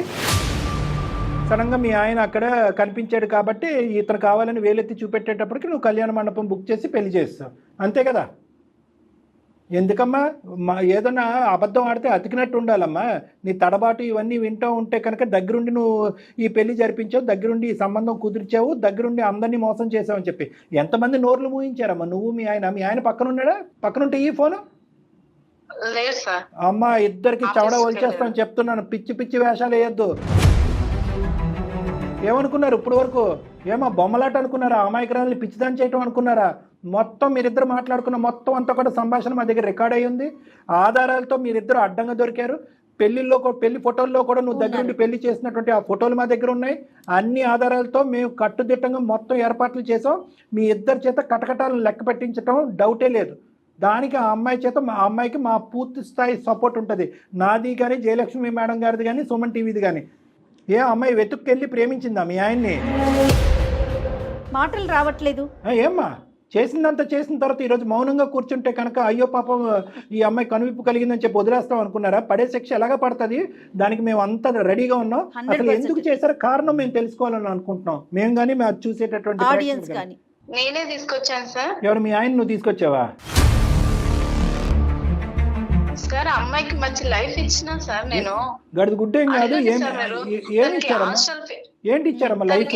సడన్గా మీ ఆయన అక్కడ కనిపించాడు కాబట్టి ఇతను కావాలని వేలెత్తి చూపెట్టేటప్పటికి నువ్వు కళ్యాణ మండపం బుక్ చేసి పెళ్లి చేస్తావు, అంతే కదా? ఎందుకమ్మా ఏదన్నా అబద్ధం ఆడితే అతికినట్టు ఉండాలమ్మా. నీ తడబాటు ఇవన్నీ వింటూ ఉంటే కనుక దగ్గరుండి నువ్వు ఈ పెళ్లి జరిపించావు, దగ్గరుండి ఈ సంబంధం కుదిర్చావు, దగ్గరుండి అందరినీ మోసం చేసావు అని చెప్పి ఎంతమంది నోర్లు మూయించారమ్మా నువ్వు మీ ఆయన? మీ ఆయన పక్కన ఉన్నాడా? పక్కనుంటే ఈ ఫోను లేదు సార్. అమ్మా, ఇద్దరికి చవడ వలిచేస్తాను చెప్తున్నాను. పిచ్చి వేషాలు వేయద్దు. ఏమనుకున్నారు ఇప్పుడు వరకు? ఏమో బొమ్మలాట అనుకున్నారా? అమాయకురాలని పిచ్చిదాన్ని చేయటం అనుకున్నారా? మొత్తం మీరిద్దరు మాట్లాడుకున్న మొత్తం అంతా కూడా సంభాషణ మా దగ్గర రికార్డ్ అయ్యి ఉంది. ఆధారాలతో మీరిద్దరు అడ్డంగా దొరికారు. పెళ్లి ఫోటోల్లో కూడా నువ్వు దగ్గరుండి పెళ్లి చేసినటువంటి ఆ ఫోటోలు మా దగ్గర ఉన్నాయి. అన్ని ఆధారాలతో మేము కట్టుదిట్టంగా మొత్తం ఏర్పాట్లు చేసాం. మీ ఇద్దరి చేత కటకటాలను లెక్క పెట్టించడం డౌటే లేదు. దానికి ఆ అమ్మాయికి మా పూర్తి స్థాయి సపోర్ట్ ఉంటుంది. నాది కానీ, జయలక్ష్మి మేడం గారిది కానీ, సుమన్ టీవీది కానీ. ఏ అమ్మాయి వెతుక్కెళ్ళి ప్రేమించిందా మీ ఆయన్ని? మాటలు రావట్లేదు. ఏమ్మా చేసిందంతా చేసిన తర్వాత ఈరోజు మౌనంగా కూర్చుంటే కనుక అయ్యో పాపం ఈ అమ్మాయి కనువిప్పు కలిగిందని చెప్పి వదిలేస్తాం అనుకున్నారా? పడే శిక్ష ఎలాగా పడుతుంది, దానికి మేము అంతా రెడీగా ఉన్నాం. అసలు ఎందుకు చేశారో కారణం మేము తెలుసుకోవాలని అనుకుంటున్నాం. మేము కానీ మేము చూసేటటువంటి ఆడియన్స్ కానీ. నేనే తీసుకొచ్చాను సార్. ఎవరు? మీ ఆయన నువ్వు తీసుకొచ్చావా? సార్, అమ్మాయికి మంచి లైఫ్ ఇచ్చినా సార్ నేను. గడిది గుడ్డేం కాదు. ఏంటి ఇచ్చారమ్మా లైఫ్?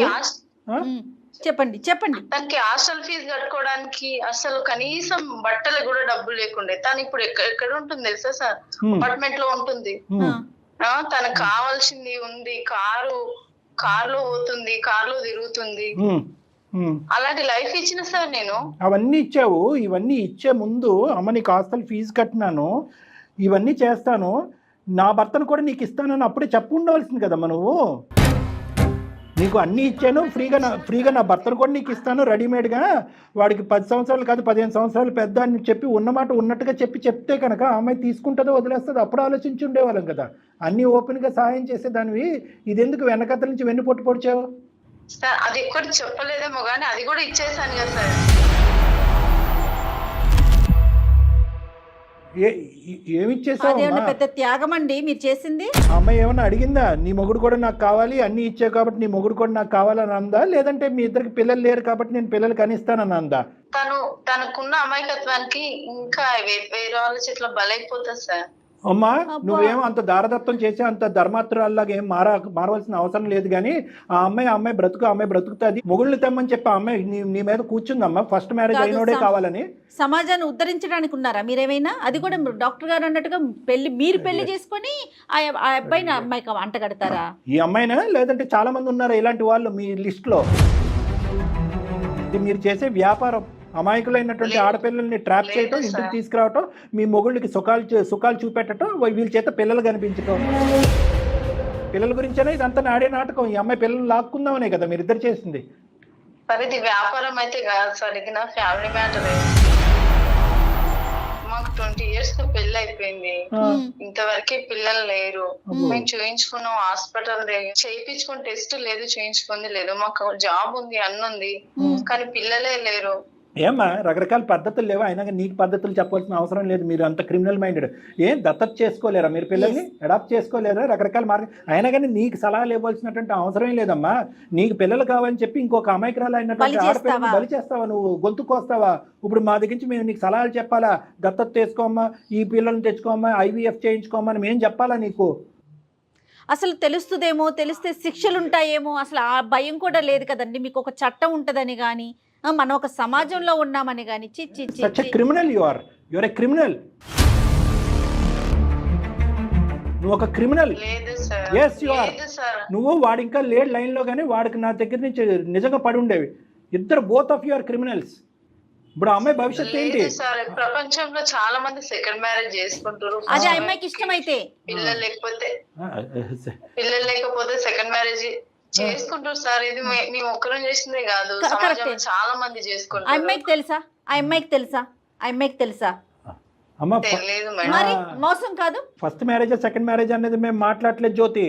చెప్పండి. తనకి హాస్టల్ ఫీజు కట్టుకోవడానికి అసలు కనీసం బట్టలు కూడా డబ్బులు లేకుండే. తను ఇప్పుడు ఎక్కడ ఉంటుంది తెలుసా సార్? అపార్ట్మెంట్ లో ఉంటుంది. తనకు కావాల్సింది ఉంది, కారులో పోతుంది, కారులో తిరుగుతుంది. అలాంటి లైఫ్ ఇచ్చిన సార్ నేను. అవన్నీ ఇచ్చావు. ఇవన్నీ ఇచ్చే ముందు అమ్మ నీకు హాస్టల్ ఫీజు కట్టినాను, ఇవన్నీ చేస్తాను, నా భర్తను కూడా నీకు ఇస్తానని అప్పుడే చెప్పు ఉండవలసింది కదమ్మా నువ్వు. నీకు అన్నీ ఇచ్చాను, ఫ్రీగా నా భర్తను కూడా నీకు ఇస్తాను రెడీమేడ్గా, వాడికి 10 సంవత్సరాలు కాదు 15 సంవత్సరాలు పెద్ద అని చెప్పి ఉన్నమాట ఉన్నట్టుగా చెప్తే కనుక ఆ అమ్మాయి తీసుకుంటుందో వదిలేస్తుందో అప్పుడు ఆలోచించి ఉండేవాళ్ళం కదా. అన్నీ ఓపెన్గా సహాయం చేసేదానివి, ఇదెందుకు వెనకత్త నుంచి వెన్ను పొట్టు పొడిచావు? సార్ అది ఎక్కడ చెప్పలేదేమో కానీ అది కూడా ఇచ్చేసాను కదా సార్. ఏమిచ్చేసావు? పెద్ద త్యాగం అండి మీరు చేసింది. ఆ అమ్మాయి ఏమన్నా అడిగిందా నీ మొగుడు కూడా నాకు కావాలి, అన్ని ఇచ్చావు కాబట్టి నీ మొగుడు కూడా నాకు కావాలని అందా, లేదంటే మీ ఇద్దరికి పిల్లలు లేరు కాబట్టి నేను పిల్లలు కనిస్తానని అందా? తనకున్న అమాయకత్వానికి ఇంకా వేరే వాళ్ళ చేతిలో బలైపోతుంది సార్. అమ్మా నువ్వేమో అంత దారదత్తం చేసి అంత ధర్మాత్రాల్లాగా ఏం మారవలసిన అవసరం లేదు. కానీ ఆ అమ్మాయి బ్రతుకుతుంది, మొగుళ్ళు తెమ్మని చెప్పి ఆ అమ్మాయి నీ మీద కూర్చుందమ్మా. ఫస్ట్ మ్యారేజ్ అయినోడే కావాలని. సమాజాన్ని ఉద్ధరించడానికి ఉన్నారా మీరేమైనా? అది కూడా డాక్టర్ గారు అన్నట్టుగా మీరు పెళ్లి చేసుకొని ఆ అబ్బాయిని అమ్మాయికి అంట కడతారా? ఈ అమ్మాయినా లేదంటే చాలా మంది ఉన్నారా ఇలాంటి వాళ్ళు మీ లిస్ట్ లో? మీరు చేసే వ్యాపారం అమాయకులైనటువంటి ఆడపిల్లల్ని ట్రాప్ చేయటం, ఇంటికి తీసుకురావటం, మీ మొగుళ్ళకి సుఖాలు చూపెట్టడం, వీళ్ళ చేత పిల్లలు కనిపించటం. పిల్లల గురించేనా ఇదంతా ఆడే నాటకం? ఈ అమ్మాయి పిల్లలు లాక్కుందామనే కదా మీరిద్దరు చేసింది. సార్ ఇది వ్యాపారం అయితే కాదు సార్, ఇది నా ఫ్యామిలీ మ్యాటర్. మాకు 20 years పెళ్లి అయిపోయింది, ఇంతవరకు పిల్లలు లేరు. మేము చూయించుకున్నాం, హాస్పిటల్ చేయించుకుని టెస్ట్ లేదు, చూయించుకుంది లేదు. మాకు జాబ్ ఉంది, అన్నుంది, కానీ పిల్లలే లేరు. ఏమ్మా రకరకాల పద్ధతులు లేవా? అయినా నీకు పద్ధతులు చెప్పాల్సిన అవసరం లేదు. మీరు అంత క్రిమినల్ మైండెడ్. ఏం దత్తత చేసుకోలేరా మీరు? పిల్లల్ని అడాప్ట్ చేసుకోలేరా? రకరకాల మార్గం అయినా కానీ నీకు సలహాలు ఇవ్వాల్సినటువంటి అవసరం లేదమ్మా. నీకు పిల్లలు కావాలని చెప్పి ఇంకొక అమాయకురాలు అయినటువంటి ఆడపిల్లల్ని బలి చేస్తావా నువ్వు? గొంతుకొస్తావా? ఇప్పుడు మా దగ్గర నుంచి మేము నీకు సలహాలు చెప్పాలా? దత్తత చేసుకోమ్మా, ఈ పిల్లల్ని తెచ్చుకోమ్మా, IVF చేయించుకోమ్మా అని మేము చెప్పాలా నీకు? అసలు తెలుస్తుందేమో, తెలిస్తే శిక్షలు ఉంటాయేమో, అసలు ఆ భయం కూడా లేదు కదండి. మీకు ఒక చట్టం ఉంటుందని కానీ, మనం ఒక సమాజంలో ఉన్నామని కానీ. Criminal you are a criminal. నువ్వు ఒక క్రిమినల్. Yes you are. నువ్వు వాడు ఇంకా లేడ్ లైన్ లో కానీ వాడికి నా దగ్గర నుంచి నిజంగా పడి ఉండేవి. ఇద్దరు both of you are criminals. ఇప్పుడు ఆ అమ్మాయి భవిష్యత్తు ఏంటి? ప్రపంచంలో చాలా మంది సెకండ్ మ్యారేజ్ చేసుకుంటారు. అదే అమ్మాయికి ఇష్టమైతే పిల్లలు లేకపోతే సెకండ్ మ్యారేజ్ చేసుకుంటారు సార్. ఇది మేము ఒక్కరం చేసిందే కాదు, సమాజంలో చాలా మంది చేసుకుంటారు. అమ్మాయికి తెలుసా? అమ్మ మోసం కాదు. ఫస్ట్ మ్యారేజ్ సెకండ్ మ్యారేజ్ అనేది మేము మాట్లాడలేదు జ్యోతి.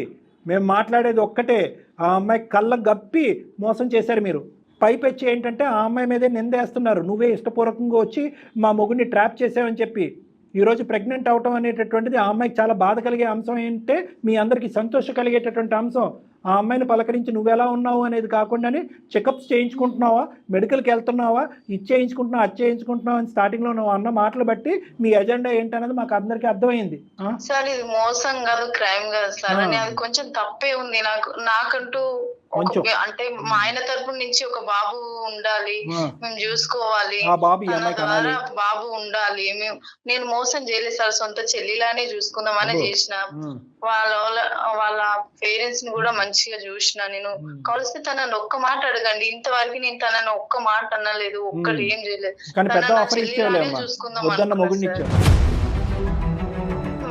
మేము మాట్లాడేది ఒక్కటే, ఆ అమ్మాయి కళ్ళ గప్పి మోసం చేశారు మీరు. పైపెచ్చి ఏంటంటే ఆ అమ్మాయి మీదే నిందేస్తున్నారు. నువ్వే ఇష్టపూర్వకంగా వచ్చి మా మొగుడిని ట్రాప్ చేసావని చెప్పి. ఈరోజు ప్రెగ్నెంట్ అవటం అనేటటువంటిది ఆ అమ్మాయికి చాలా బాధ కలిగే అంశం ఏంటంటే మీ అందరికీ సంతోషం కలిగేటటువంటి అంశం. ఆ అమ్మాయిని పలకరించి నువ్వెలా ఉన్నావు అనేది కాకుండానే చెకప్స్ చేయించుకుంటున్నావా, మెడికల్కి వెళ్తున్నావా, ఇది చేయించుకుంటున్నావా, అది చేయించుకుంటున్నావా అని స్టార్టింగ్లో నువ్వు అన్న మాటలు బట్టి మీ ఎజెండా ఏంటనేది మాకు అందరికీ అర్థమైంది. సార్ ఇది మోసం కాదు, క్రైమ్ కాదు సార్. అని అది కొంచెం తప్పే ఉంది. నాకంటూ అంటే మా ఆయన తరపు నుంచి ఒక బాబు ఉండాలి, మేము చూసుకోవాలి, బాబు ఉండాలి. నేను మోసం చేయలేదు సార్, సొంత చెల్లిలానే చూసుకుందామని చేసిన. వాళ్ళ పేరెంట్స్ ని కూడా మంచిగా చూసిన. నేను కలిసి తనని ఒక్క మాట అడగండి, ఇంతవరకు నేను తనని ఒక్క మాట అనలేదు, ఒక్కటి ఏం చేయలేదు. చూసుకుందాం.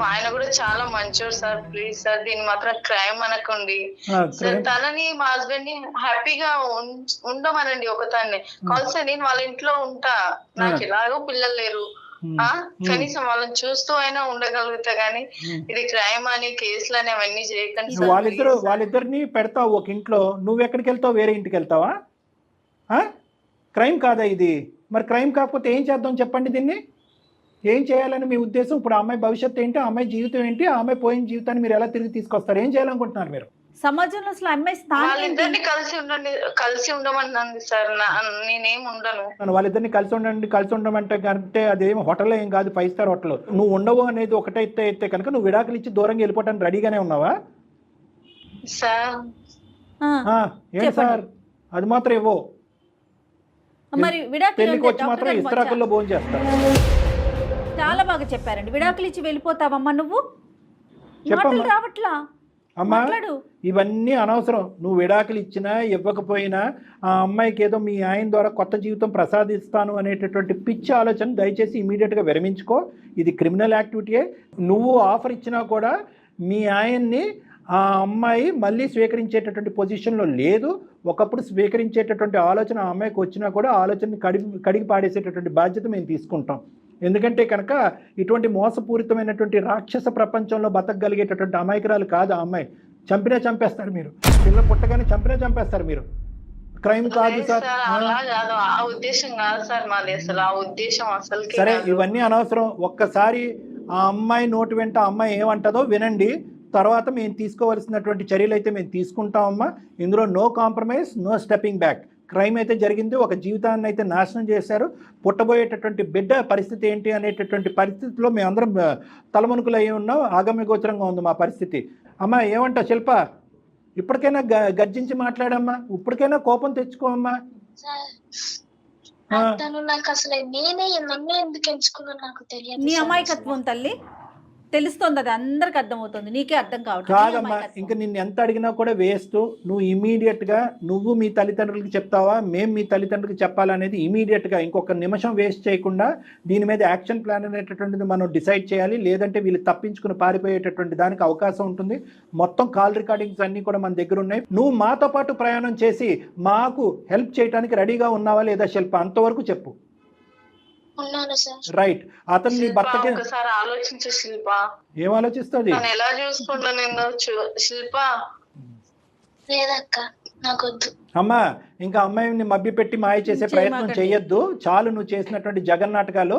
ఆయన కూడా చాలా మంచోడు సార్. ప్లీజ్ సార్ దీన్ని మాత్రం క్రైమ్ అనకండి సార్. తనని మా హస్బెండ్ ని హ్యాపీగా ఉండమనండి. ఒకదాన్ని కలిసి నేను వాళ్ళ ఇంట్లో ఉంటా, నాకు ఎలాగో పిల్లలు లేరు, కనీసం వాళ్ళని చూస్తూ అయినా ఉండగలుగుతా. గానీ ఇది క్రైమ్ అని కేసులు అని అవన్నీ చేయకండి. వాళ్ళిద్దరిని పెడతావు ఒక ఇంట్లో, నువ్వు ఎక్కడికి వెళ్తావు? వేరే ఇంటికి వెళ్తావా? క్రైమ్ కాదా ఇది? మరి క్రైమ్ కాకపోతే ఏం చేద్దాం చెప్పండి? దీన్ని ఏం చేయాలని మీ ఉద్దేశం? ఇప్పుడు ఆ అమ్మాయి భవిష్యత్తు ఏంటి, ఆ అమ్మాయి జీవితం ఏంటి, ఆ అమ్మాయి పోయిన జీవితాన్ని మీరు ఎలా తిరిగి తీసుకొస్తారు? ఏం చేయాలనుకుంటున్నారు మీరు? సమాజంలో అసలు అమ్మాయి వాళ్ళిద్దరిని కలిసి ఉండమన్నది సార్. నేనేం ఉండను. వాళ్ళిద్దరిని కలిసి ఉండమంటే కంటే అదేం హోటల్ ఏం కాదు, 5 star హోటల్. నువ్వు ఉండవు అనేది ఒకటైతే కనుక నువ్వు విడాకులు ఇచ్చి దూరంగా వెళ్ళిపోవడానికి రెడీగానే ఉన్నావా సార్? ఏంటి సార్ అది మాత్రం ఇవ్వో. మరి విడాకులు వచ్చి మాత్రం ఇస్త్రాకుల్లో భోజనం చేస్తారు. చాలా బాగా చెప్పారండి. విడాకులు ఇచ్చి వెళ్ళిపోతావమ్మా నువ్వు? మాటలు రావట్లా. అమ్మా మాట్లాడు. ఇవన్నీ అనవసరం. నువ్వు విడాకులు ఇచ్చినా ఇవ్వకపోయినా ఆ అమ్మాయికి ఏదో మీ ఆయన ద్వారా కొత్త జీవితం ప్రసాదిస్తాను అనేటటువంటి పిచ్చి ఆలోచన దయచేసి ఇమీడియట్గా విరమించుకో. ఇది క్రిమినల్ యాక్టివిటీయే. నువ్వు ఆఫర్ ఇచ్చినా కూడా మీ ఆయన్ని ఆ అమ్మాయి మళ్ళీ స్వీకరించేటటువంటి పొజిషన్లో లేదు. ఒకప్పుడు స్వీకరించేటటువంటి ఆలోచన ఆ అమ్మాయికి వచ్చినా కూడా ఆలోచనని కడిగి పాడేసేటటువంటి బాధ్యత మేము తీసుకుంటాం. ఎందుకంటే కనుక ఇటువంటి మోసపూరితమైనటువంటి రాక్షస ప్రపంచంలో బతకగలిగేటటువంటి అమాయకురాలు కాదు ఆ అమ్మాయి. చంపినా చంపేస్తారు మీరు, పిల్ల పుట్టగానే చంపినా చంపేస్తారు మీరు. క్రైమ్ కాదు సార్. అలా కాదు, ఆ ఉద్దేశం కాదు సార్ మాది, అసలు ఆ ఉద్దేశం అసలు. సరే, ఇవన్నీ అనవసరం. ఒక్కసారి ఆ అమ్మాయి నోటి వెంట ఆ అమ్మాయి ఏమంటదో వినండి. తర్వాత మేము తీసుకోవాల్సినటువంటి చర్యలు అయితే మేము తీసుకుంటామమ్మా. ఇందులో no compromise, no stepping back. Crime అయితే జరిగింది, ఒక జీవితాన్ని అయితే నాశనం చేశారు. పుట్టబోయేటటువంటి బిడ్డ పరిస్థితి ఏంటి అనేటటువంటి పరిస్థితిలో మేమందరం తలమునుకులు అయ్యి ఉన్నాం. ఆగమ్య గోచరంగా ఉంది మా పరిస్థితి. అమ్మా ఏమంటా శిల్ప, ఇప్పటికైనా గర్జించి మాట్లాడమ్మా, ఇప్పటికైనా కోపం తెచ్చుకోమ్మా. తను నాకు అసలు నేనే నన్ను ఎందుకు ఎంచుకున్నా నాకు తెలియదు. నీ అమాయకత్వం తల్లి తెలుస్తోంది, అది అందరికి అర్థమవుతుంది, నీకే అర్థం కాదమ్మా. కావట్లేదు. ఇంకా నిన్ను ఎంత అడిగినా కూడా వేస్ట్. నువ్వు ఇమీడియట్గా నువ్వు మీ తల్లిదండ్రులకి చెప్తావా, మేము మీ తల్లిదండ్రులకి చెప్పాలనేది ఇమీడియట్గా ఇంకొక నిమిషం వేస్ట్ చేయకుండా దీని మీద యాక్షన్ ప్లాన్ అనేటటువంటిది మనం డిసైడ్ చేయాలి. లేదంటే వీళ్ళు తప్పించుకుని పారిపోయేటటువంటి దానికి అవకాశం ఉంటుంది. మొత్తం కాల్ రికార్డింగ్స్ అన్నీ కూడా మన దగ్గర ఉన్నాయి. నువ్వు మాతో పాటు ప్రయాణం చేసి మాకు హెల్ప్ చేయడానికి రెడీగా ఉన్నావా లేదా శిల్ప, అంతవరకు చెప్పు. రైట్. అతను నీ భర్తకి ఒకసారి ఆలోచించు శిల్ప. ఏం ఆలోచిస్తుంది? ఎలా చూసుకుంటా నిన్ను శిల్ప? లేదక్క నాకొద్దు. అమ్మా, ఇంకా అమ్మాయిని మభ్య పెట్టి మాయ చేసే ప్రయత్నం చేయొద్దు. చాలు నువ్వు చేసినటువంటి జగన్నాటకాలు.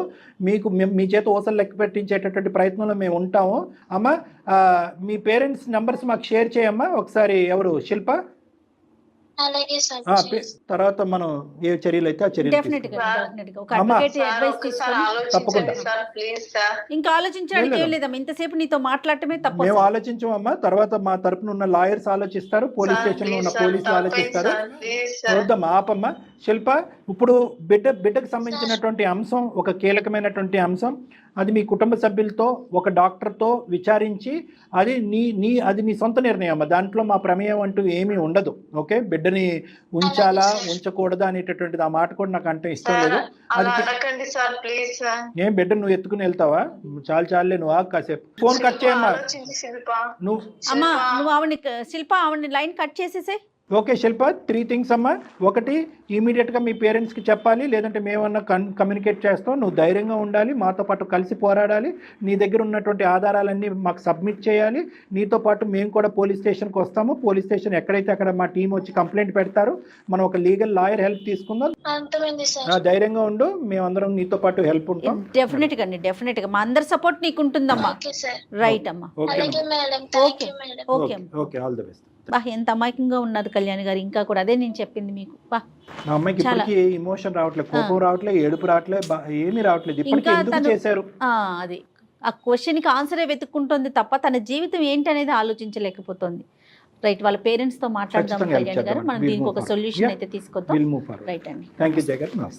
మీకు మీ చేత ఊసలు లెక్క పెట్టించేటటువంటి ప్రయత్నంలో మేము ఉంటాము. అమ్మా, మీ పేరెంట్స్ నెంబర్స్ మాకు షేర్ చేయమ్మా ఒకసారి. ఎవరు శిల్ప? అలాగే సార్. తర్వాత మనం ఏ చర్యలు అయితే ఆ చర్యలు ఇంకా ఆలోచించడానికి ఏం లేదమ్మా, ఇంతసేపు నీతో మాట్లాడటమే తప్పు. మేము ఆలోచించమమ్మా. తర్వాత మా తరపున ఉన్న లాయర్స్ ఆలోచిస్తారు, పోలీస్ స్టేషన్ లో ఉన్న పోలీసులు ఆలోచిస్తారు. చూద్దాం, ఆపమ్మా. శిల్ప, ఇప్పుడు బిడ్డకు సంబంధించినటువంటి అంశం ఒక కీలకమైనటువంటి అంశం. అది మీ కుటుంబ సభ్యులతో ఒక డాక్టర్తో విచారించి అది నీ సొంత నిర్ణయం అమ్మా. దాంట్లో మా ప్రమేయం అంటూ ఏమీ ఉండదు. ఓకే, బిడ్డని ఉంచాలా ఉంచకూడదా అనేటటువంటిది ఆ మాట కూడా నాకు అంటే ఇష్టం లేదు. అది ఏం బిడ్డ నువ్వు ఎత్తుకుని వెళ్తావా? చాలే, నువ్వు ఆగు కాసేపు. ఫోన్ కట్ చేయమ్మా. నువ్వు ఆవిడని లైన్ కట్ చేసేసే. ఓకే శిల్ప, 3 things అమ్మా. ఒకటి, ఇమీడియట్గా మీ పేరెంట్స్కి చెప్పాలి, లేదంటే మేమన్నా కమ్యూనికేట్ చేస్తాం. నువ్వు ధైర్యంగా ఉండాలి, మాతో పాటు కలిసి పోరాడాలి. నీ దగ్గర ఉన్నటువంటి ఆధారాలన్నీ మాకు సబ్మిట్ చేయాలి. నీతో పాటు మేము కూడా పోలీస్ స్టేషన్కి వస్తాము. పోలీస్ స్టేషన్ ఎక్కడైతే అక్కడ మా టీం వచ్చి కంప్లైంట్ పెడతారు. మనం ఒక లీగల్ లాయర్ హెల్ప్ తీసుకుందాం. ధైర్యంగా ఉండు, మేమందరం నీతో పాటు హెల్ప్ ఉంటాం. డెఫినెట్ గా మా అందరి సపోర్ట్ నీకు ఉంటుందమ్మా. రైట్ అమ్మా. Okay, all the best. ఎంత అమాయకంగా ఉన్నారు కళ్యాణ్ గారు. ఇంకా కూడా అదే నేను చెప్పింది మీకు. నా అమ్మాయికి ఇప్పటికీ ఎమోషన్ రావట్లేదు, కోపం రావట్లేదు, ఏడుపు రావట్లేదు, ఏమీ రావట్లేదు. ఇప్పటికీ ఎందుకు చేశారు? అది ఆ క్వశ్చన్కి ఆన్సరే వెతుక్కుంటుంది తప్ప తన జీవితం ఏంటి అనేది ఆలోచించలేకపోతుంది. రైట్, వాళ్ళ పేరెంట్స్ తో మాట్లాడదాం కళ్యాణ్ గారు. మనం దీనికి ఒక సొల్యూషన్ అయితే తీసుకొద్దాం. రైట్ అండి. Thank you Jagan.